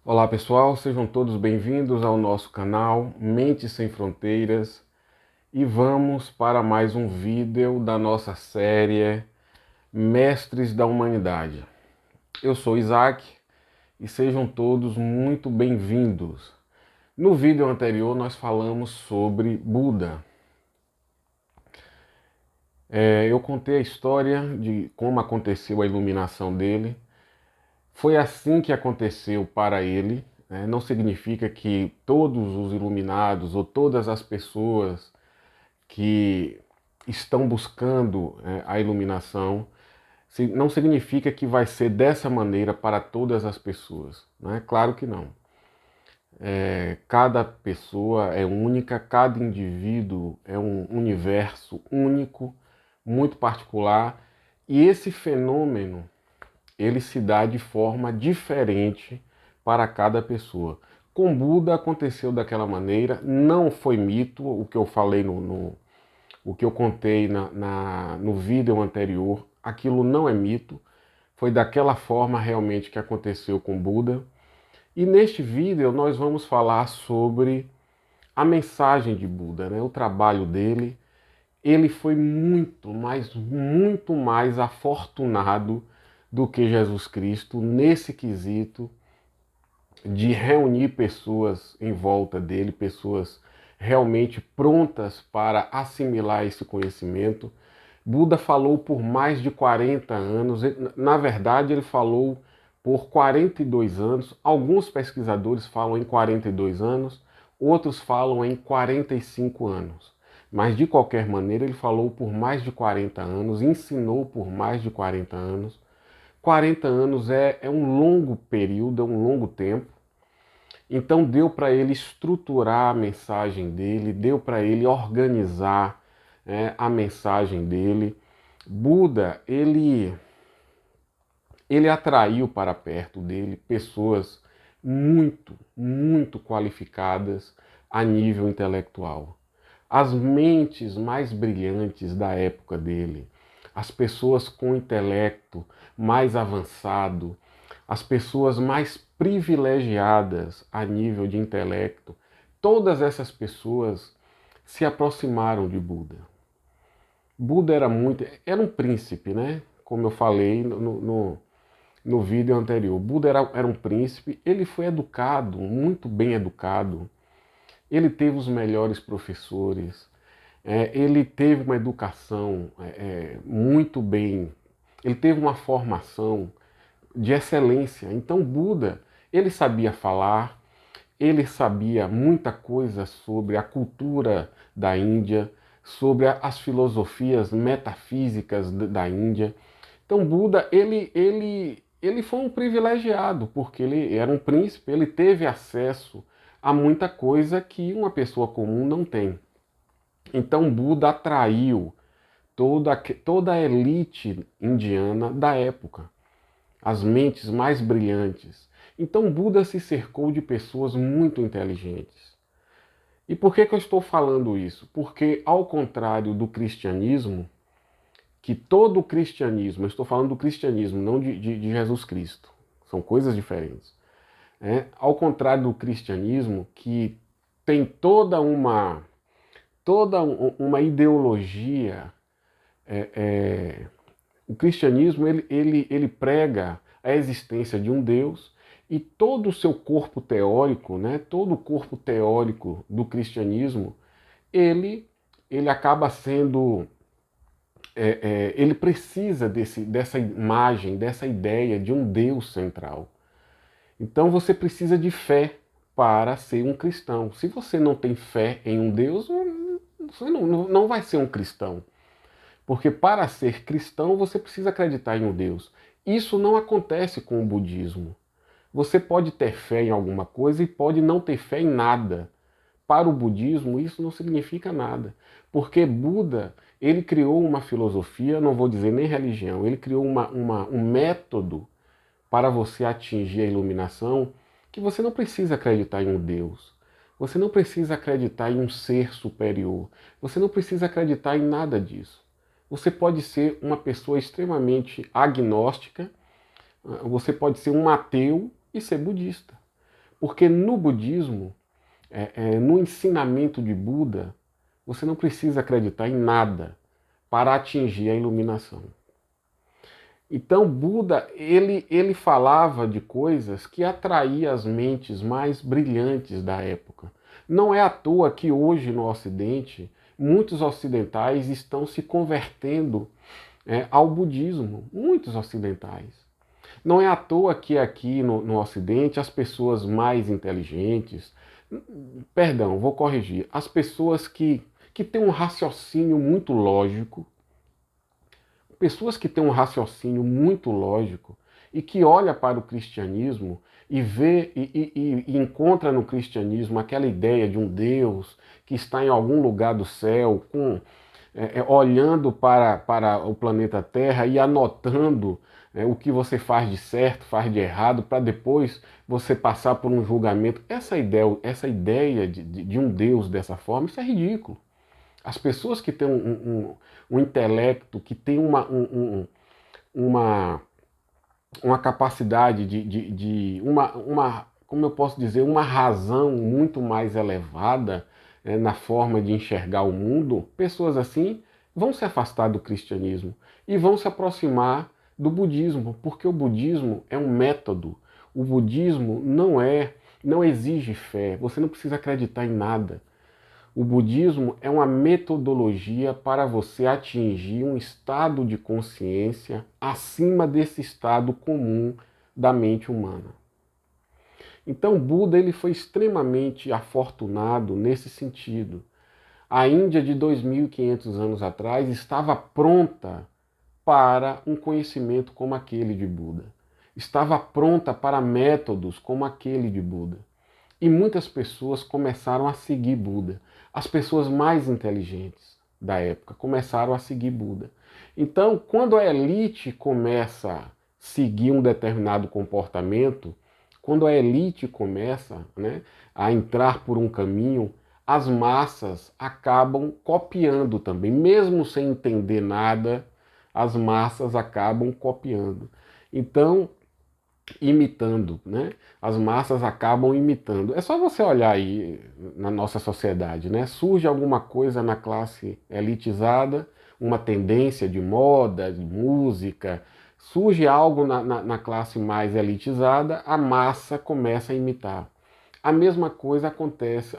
Olá pessoal, sejam todos bem-vindos ao nosso canal Mentes Sem Fronteiras e vamos para mais um vídeo da nossa série Mestres da Humanidade. Eu sou Isaac e sejam todos muito bem-vindos. No vídeo anterior nós falamos sobre Buda. Eu contei a história de como aconteceu a iluminação dele. Foi assim que aconteceu para ele, né? Não significa que todos os iluminados ou todas as pessoas que estão buscando a iluminação, não significa que vai ser dessa maneira para todas as pessoas, né? Claro que não. Cada pessoa é única, cada indivíduo é um universo único, muito particular, e esse fenômeno ele se dá de forma diferente para cada pessoa. Com Buda aconteceu daquela maneira, não foi mito, o que eu falei o que eu contei no vídeo anterior, aquilo não é mito, foi daquela forma realmente que aconteceu com Buda. E neste vídeo nós vamos falar sobre a mensagem de Buda, né? O trabalho dele. Ele foi muito mais afortunado do que Jesus Cristo nesse quesito de reunir pessoas em volta dele, pessoas realmente prontas para assimilar esse conhecimento. Buda falou por mais de 40 anos, na verdade ele falou por 42 anos, alguns pesquisadores falam em 42 anos, outros falam em 45 anos. Mas de qualquer maneira ele falou por mais de 40 anos, ensinou por mais de 40 anos. 40 anos é um longo período, é um longo tempo. Então deu para ele estruturar a mensagem dele, deu para ele organizar a mensagem dele. Buda, ele atraiu para perto dele pessoas muito qualificadas a nível intelectual. As mentes mais brilhantes da época dele, as pessoas com intelecto mais avançado, as pessoas mais privilegiadas a nível de intelecto, todas essas pessoas se aproximaram de Buda. Buda era um príncipe, né? Como eu falei no vídeo anterior. Buda era um príncipe, ele foi educado, muito bem educado, ele teve os melhores professores, ele teve uma educação muito bem, ele teve uma formação de excelência. Então Buda, ele sabia falar, ele sabia muita coisa sobre a cultura da Índia, sobre as filosofias metafísicas da Índia. Então Buda, ele foi um privilegiado, porque ele era um príncipe, ele teve acesso a muita coisa que uma pessoa comum não tem. Então Buda atraiu toda a elite indiana da época, as mentes mais brilhantes. Então Buda se cercou de pessoas muito inteligentes. E por que eu estou falando isso? Porque, ao contrário do cristianismo, que todo o cristianismo, eu estou falando do cristianismo, não de Jesus Cristo, são coisas diferentes. Ao contrário do cristianismo, que tem toda uma ideologia, o cristianismo ele prega a existência de um Deus e todo o seu corpo teórico, né, todo o corpo teórico do cristianismo, ele acaba sendo, ele precisa dessa imagem, dessa ideia de um Deus central. Então você precisa de fé para ser um cristão. Se você não tem fé em um Deus, você não vai ser um cristão. Porque para ser cristão você precisa acreditar em um Deus. Isso não acontece com o budismo. Você pode ter fé em alguma coisa e pode não ter fé em nada. Para o budismo isso não significa nada. Porque Buda, ele criou uma filosofia, não vou dizer nem religião, ele criou um método para você atingir a iluminação que você não precisa acreditar em um Deus. Você não precisa acreditar em um ser superior. Você não precisa acreditar em nada disso. Você pode ser uma pessoa extremamente agnóstica, você pode ser um ateu e ser budista. Porque no budismo, no ensinamento de Buda, você não precisa acreditar em nada para atingir a iluminação. Então, Buda, ele falava de coisas que atraíam as mentes mais brilhantes da época. Não é à toa que hoje no Ocidente, muitos ocidentais estão se convertendo ao budismo. Muitos ocidentais. Não é à toa que aqui no Ocidente as pessoas mais inteligentes, perdão, vou corrigir, as pessoas que têm um raciocínio muito lógico, pessoas que têm um raciocínio muito lógico e que olha para o cristianismo e vê e encontra no cristianismo aquela ideia de um Deus que está em algum lugar do céu, olhando para o planeta Terra e anotando o que você faz de certo, faz de errado, para depois você passar por um julgamento. Essa ideia de um Deus dessa forma, isso é ridículo. As pessoas que têm um intelecto, que têm uma capacidade como eu posso dizer, uma razão muito mais elevada na forma de enxergar o mundo, pessoas assim vão se afastar do cristianismo e vão se aproximar do budismo, porque o budismo é um método. O budismo não exige fé, você não precisa acreditar em nada. O budismo é uma metodologia para você atingir um estado de consciência acima desse estado comum da mente humana. Então, Buda ele foi extremamente afortunado nesse sentido. A Índia de 2.500 anos atrás estava pronta para um conhecimento como aquele de Buda. Estava pronta para métodos como aquele de Buda. E muitas pessoas começaram a seguir Buda. As pessoas mais inteligentes da época começaram a seguir Buda. Então, quando a elite começa a seguir um determinado comportamento, quando a elite começa, a entrar por um caminho, as massas acabam copiando também. Mesmo sem entender nada, as massas acabam copiando. Então, imitando, As massas acabam imitando. É só você olhar aí na nossa sociedade, Surge alguma coisa na classe elitizada, uma tendência de moda, de música, surge algo na classe mais elitizada, a massa começa a imitar. A mesma coisa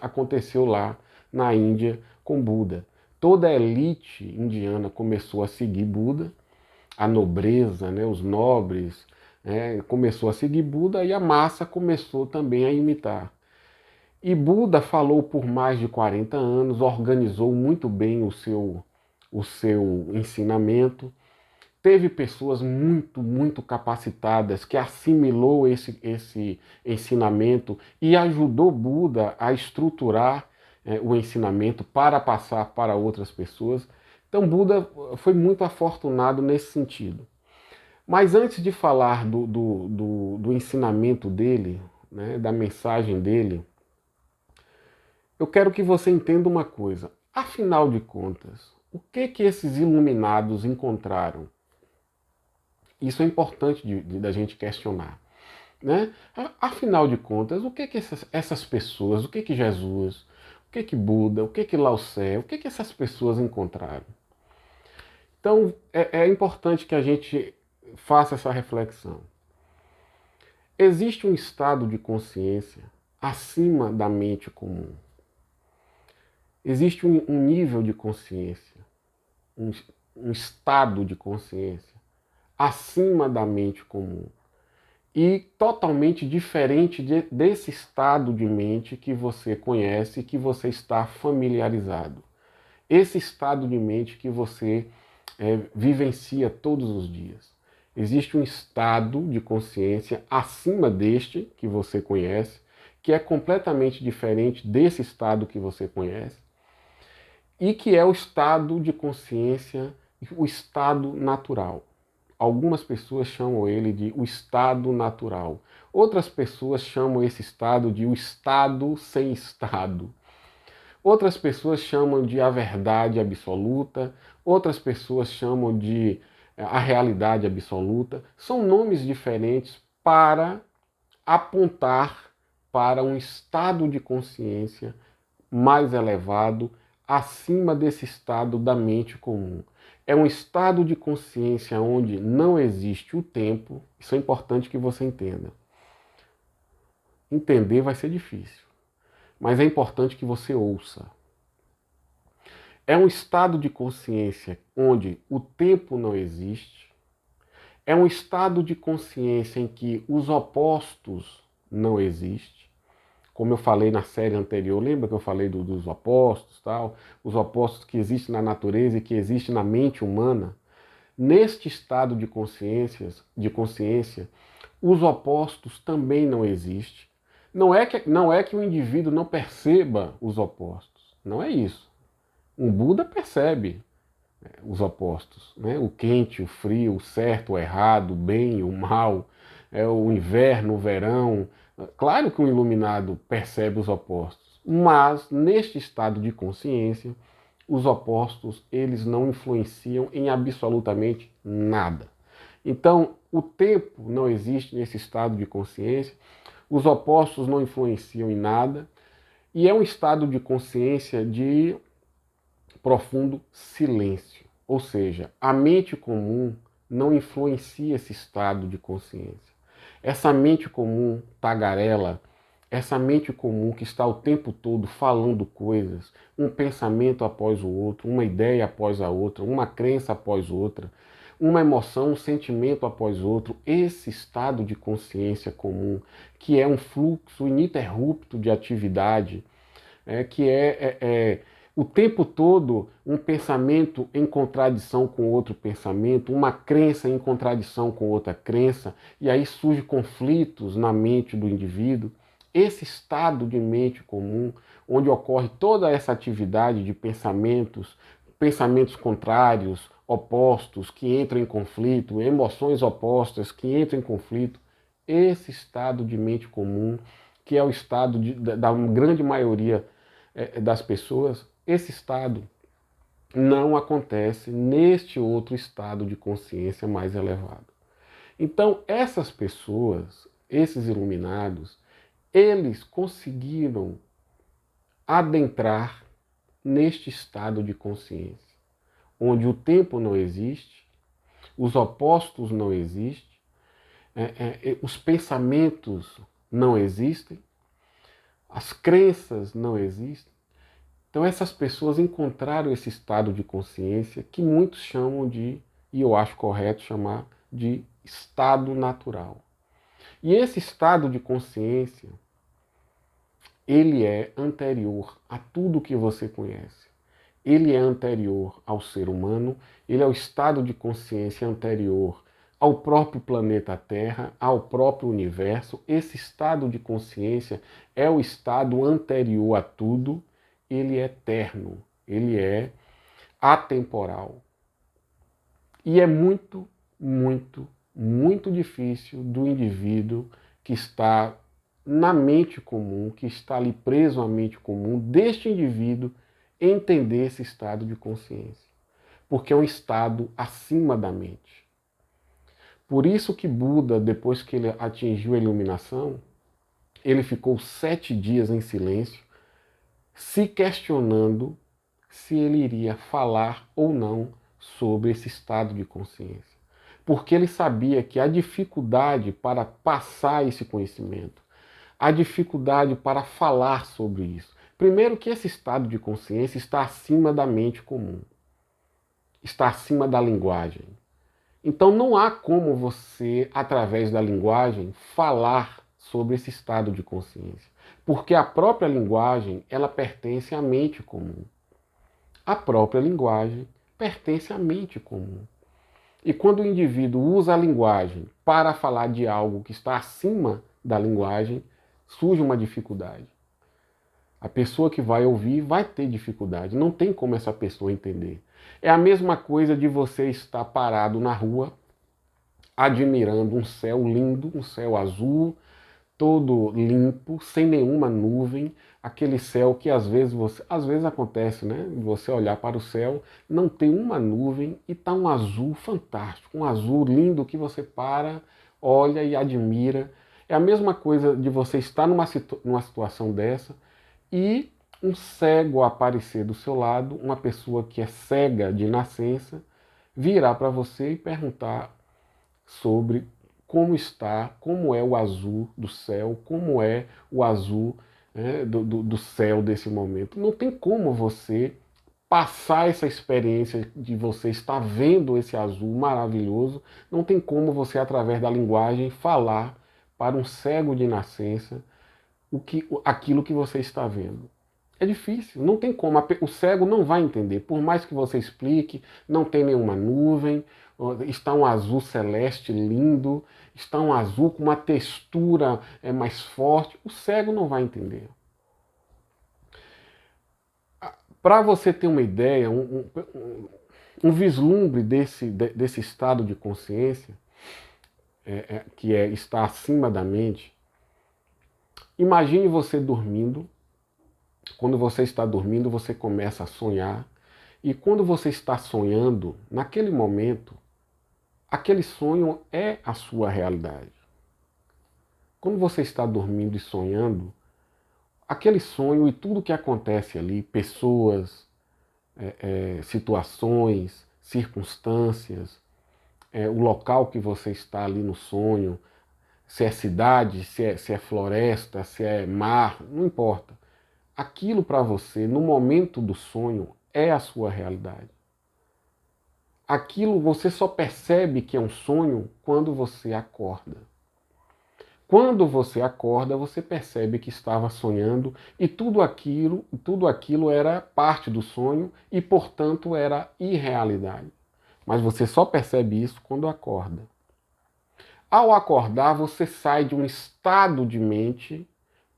aconteceu lá na Índia com Buda. Toda a elite indiana começou a seguir Buda, a nobreza, os nobres, começou a seguir Buda e a massa começou também a imitar. E Buda falou por mais de 40 anos, organizou muito bem o seu ensinamento. Teve pessoas muito capacitadas que assimilou esse ensinamento e ajudou Buda a estruturar o ensinamento para passar para outras pessoas. Então Buda foi muito afortunado nesse sentido. Mas antes de falar do ensinamento dele, da mensagem dele, eu quero que você entenda uma coisa. Afinal de contas, o que esses iluminados encontraram? Isso é importante da gente questionar. Afinal de contas, o que essas pessoas, o que Jesus, o que Buda, o que Lao Tse, o que essas pessoas encontraram? Então, é importante que a gente faça essa reflexão. Existe um estado de consciência acima da mente comum. Existe um nível de consciência, um estado de consciência acima da mente comum e totalmente diferente desse estado de mente que você conhece, que você está familiarizado. Esse estado de mente que você vivencia todos os dias. Existe um estado de consciência acima deste que você conhece, que é completamente diferente desse estado que você conhece, e que é o estado de consciência, o estado natural. Algumas pessoas chamam ele de o estado natural. Outras pessoas chamam esse estado de o estado sem estado. Outras pessoas chamam de a verdade absoluta. Outras pessoas chamam de a realidade absoluta. São nomes diferentes para apontar para um estado de consciência mais elevado, acima desse estado da mente comum. É um estado de consciência onde não existe o tempo. Isso é importante que você entenda. Entender vai ser difícil, mas é importante que você ouça. É um estado de consciência onde o tempo não existe. É um estado de consciência em que os opostos não existem. Como eu falei na série anterior, lembra que eu falei dos opostos, tal? Os opostos que existem na natureza e que existem na mente humana. Neste estado de consciência, os opostos também não existem. Não é que o indivíduo não perceba os opostos. Não é isso. Um Buda percebe os opostos, né? O quente, o frio, o certo, o errado, o bem, o mal, o inverno, o verão. Claro que o iluminado percebe os opostos, mas neste estado de consciência, os opostos eles não influenciam em absolutamente nada. Então, o tempo não existe nesse estado de consciência, os opostos não influenciam em nada, e é um estado de consciência de profundo silêncio. Ou seja, a mente comum não influencia esse estado de consciência. Essa mente comum tagarela, essa mente comum que está o tempo todo falando coisas, um pensamento após o outro, uma ideia após a outra, uma crença após outra, uma emoção, um sentimento após outro, esse estado de consciência comum, que é um fluxo ininterrupto de atividade, que o tempo todo um pensamento em contradição com outro pensamento, uma crença em contradição com outra crença, e aí surgem conflitos na mente do indivíduo. Esse estado de mente comum, onde ocorre toda essa atividade de pensamentos contrários, opostos, que entram em conflito, emoções opostas que entram em conflito, esse estado de mente comum, que é o estado da grande maioria das pessoas, esse estado não acontece neste outro estado de consciência mais elevado. Então, essas pessoas, esses iluminados, eles conseguiram adentrar neste estado de consciência, onde o tempo não existe, os opostos não existem, os pensamentos não existem, as crenças não existem. Então essas pessoas encontraram esse estado de consciência que muitos chamam de, e eu acho correto chamar, de estado natural. E esse estado de consciência, ele é anterior a tudo que você conhece. Ele é anterior ao ser humano, ele é o estado de consciência anterior ao próprio planeta Terra, ao próprio universo. Esse estado de consciência é o estado anterior a tudo, ele é eterno, ele é atemporal. E é muito, muito, muito difícil do indivíduo que está na mente comum, que está ali preso à mente comum, deste indivíduo entender esse estado de consciência. Porque é um estado acima da mente. Por isso que Buda, depois que ele atingiu a iluminação, ele ficou 7 dias em silêncio, se questionando se ele iria falar ou não sobre esse estado de consciência. Porque ele sabia que a dificuldade para passar esse conhecimento, a dificuldade para falar sobre isso. Primeiro que esse estado de consciência está acima da mente comum, está acima da linguagem. Então não há como você, através da linguagem, falar sobre esse estado de consciência. Porque a própria linguagem, ela pertence à mente comum. A própria linguagem pertence à mente comum. E quando o indivíduo usa a linguagem para falar de algo que está acima da linguagem, surge uma dificuldade. A pessoa que vai ouvir vai ter dificuldade, não tem como essa pessoa entender. É a mesma coisa de você estar parado na rua, admirando um céu lindo, um céu azul, todo limpo, sem nenhuma nuvem, aquele céu que às vezes acontece, né? Você olhar para o céu, não tem uma nuvem e tá um azul fantástico, um azul lindo que você para, olha e admira. É a mesma coisa de você estar numa situação dessa e um cego aparecer do seu lado, uma pessoa que é cega de nascença, virar para você e perguntar sobre como está, como é o azul do céu, como é o azul, né, do céu desse momento. Não tem como você passar essa experiência de você estar vendo esse azul maravilhoso, não tem como você, através da linguagem, falar para um cego de nascença aquilo que você está vendo. É difícil, não tem como. O cego não vai entender. Por mais que você explique, não tem nenhuma nuvem, está um azul celeste lindo, está um azul com uma textura mais forte. O cego não vai entender. Para você ter uma ideia, um vislumbre desse estado de consciência, que está acima da mente, imagine você dormindo. Quando você está dormindo, você começa a sonhar. E quando você está sonhando, naquele momento, aquele sonho é a sua realidade. Quando você está dormindo e sonhando, aquele sonho e tudo que acontece ali, pessoas, situações, circunstâncias, o local que você está ali no sonho, se é cidade, se é floresta, se é mar, não importa. Aquilo para você, no momento do sonho, é a sua realidade. Aquilo você só percebe que é um sonho quando você acorda. Quando você acorda, você percebe que estava sonhando e tudo aquilo era parte do sonho e, portanto, era irrealidade. Mas você só percebe isso quando acorda. Ao acordar, você sai de um estado de mente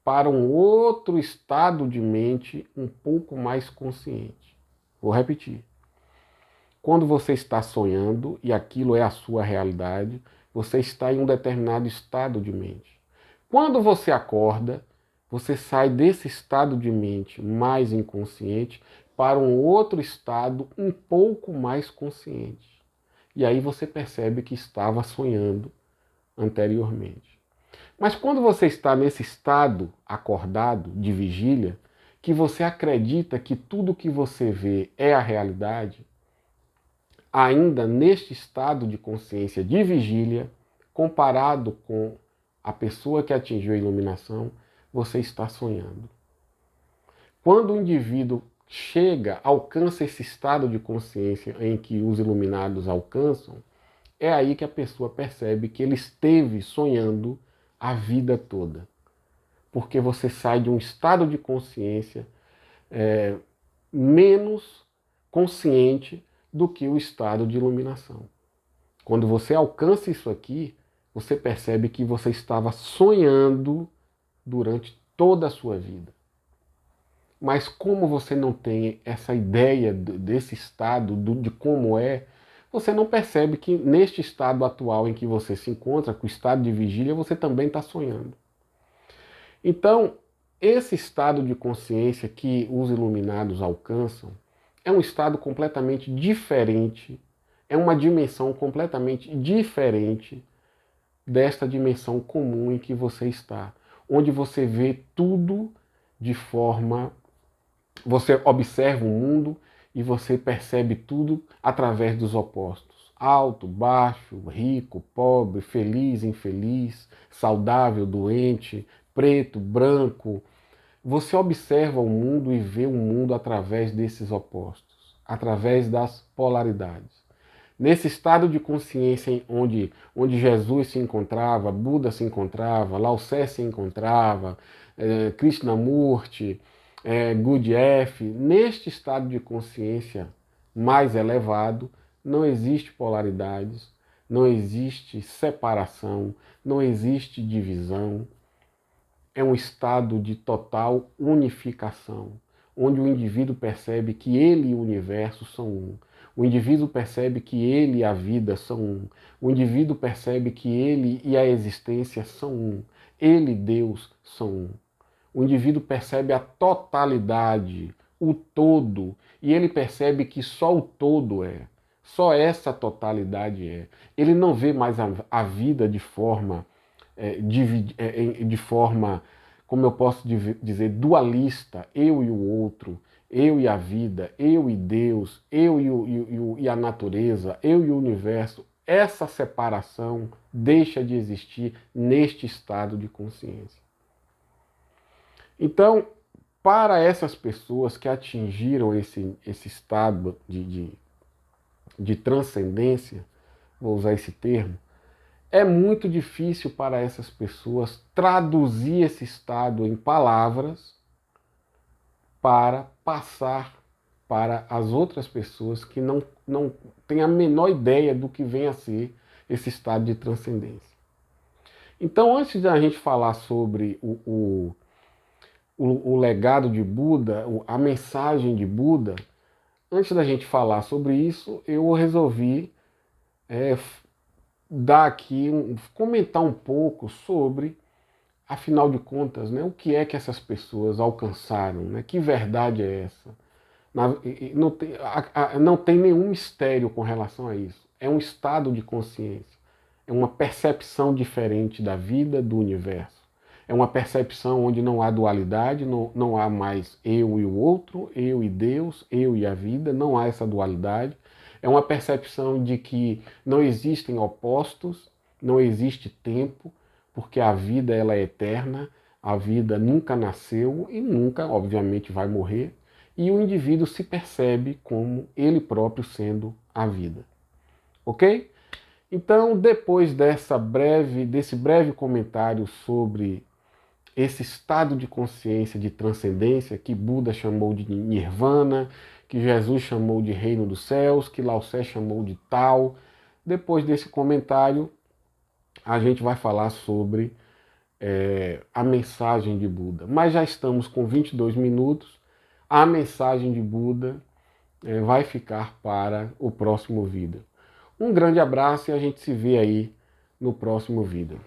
para um outro estado de mente um pouco mais consciente. Vou repetir. Quando você está sonhando e aquilo é a sua realidade, você está em um determinado estado de mente. Quando você acorda, você sai desse estado de mente mais inconsciente para um outro estado um pouco mais consciente. E aí você percebe que estava sonhando anteriormente. Mas quando você está nesse estado acordado, de vigília, que você acredita que tudo que você vê é a realidade, ainda neste estado de consciência de vigília, comparado com a pessoa que atingiu a iluminação, você está sonhando. Quando o indivíduo alcança esse estado de consciência em que os iluminados alcançam, é aí que a pessoa percebe que ele esteve sonhando a vida toda. Porque você sai de um estado de consciência menos consciente do que o estado de iluminação. Quando você alcança isso aqui, você percebe que você estava sonhando durante toda a sua vida. Mas como você não tem essa ideia desse estado, de como é, você não percebe que neste estado atual em que você se encontra, com o estado de vigília, você também está sonhando. Então, esse estado de consciência que os iluminados alcançam é um estado completamente diferente, é uma dimensão completamente diferente desta dimensão comum em que você está, onde você vê tudo de forma... Você observa o mundo e você percebe tudo através dos opostos. Alto, baixo, rico, pobre, feliz, infeliz, saudável, doente, preto, branco. Você observa o mundo e vê o mundo através desses opostos, através das polaridades. Nesse estado de consciência onde Jesus se encontrava, Buda se encontrava, Lao Tse se encontrava, Krishnamurti, Gurdjieff, neste estado de consciência mais elevado, não existe polaridades, não existe separação, não existe divisão. É um estado de total unificação, onde o indivíduo percebe que ele e o universo são um. O indivíduo percebe que ele e a vida são um. O indivíduo percebe que ele e a existência são um. Ele e Deus são um. O indivíduo percebe a totalidade, o todo, e ele percebe que só o todo é. Só essa totalidade é. Ele não vê mais a vida de forma de forma, como eu posso dizer, dualista, eu e o outro, eu e a vida, eu e Deus, eu e a natureza, eu e o universo, essa separação deixa de existir neste estado de consciência. Então, para essas pessoas que atingiram esse estado de transcendência, vou usar esse termo, é muito difícil para essas pessoas traduzir esse estado em palavras para passar para as outras pessoas que não têm a menor ideia do que vem a ser esse estado de transcendência. Então, antes da gente falar sobre o legado de Buda, a mensagem de Buda, antes da gente falar sobre isso, eu resolvi dar aqui, comentar um pouco sobre, afinal de contas, né, o que é que essas pessoas alcançaram, né? Que verdade é essa? Não tem nenhum mistério com relação a isso. É um estado de consciência. É uma percepção diferente da vida, do universo. É uma percepção onde não há dualidade, não há mais eu e o outro, eu e Deus, eu e a vida, não há essa dualidade. É uma percepção de que não existem opostos, não existe tempo, porque a vida ela é eterna, a vida nunca nasceu e nunca, obviamente, vai morrer, e o indivíduo se percebe como ele próprio sendo a vida. Ok? Então, depois desse breve comentário sobre esse estado de consciência de transcendência que Buda chamou de Nirvana, que Jesus chamou de Reino dos Céus, que Lao Tse chamou de Tao, depois desse comentário, a gente vai falar sobre a mensagem de Buda. Mas já estamos com 22 minutos, a mensagem de Buda vai ficar para o próximo vídeo. Um grande abraço e a gente se vê aí no próximo vídeo.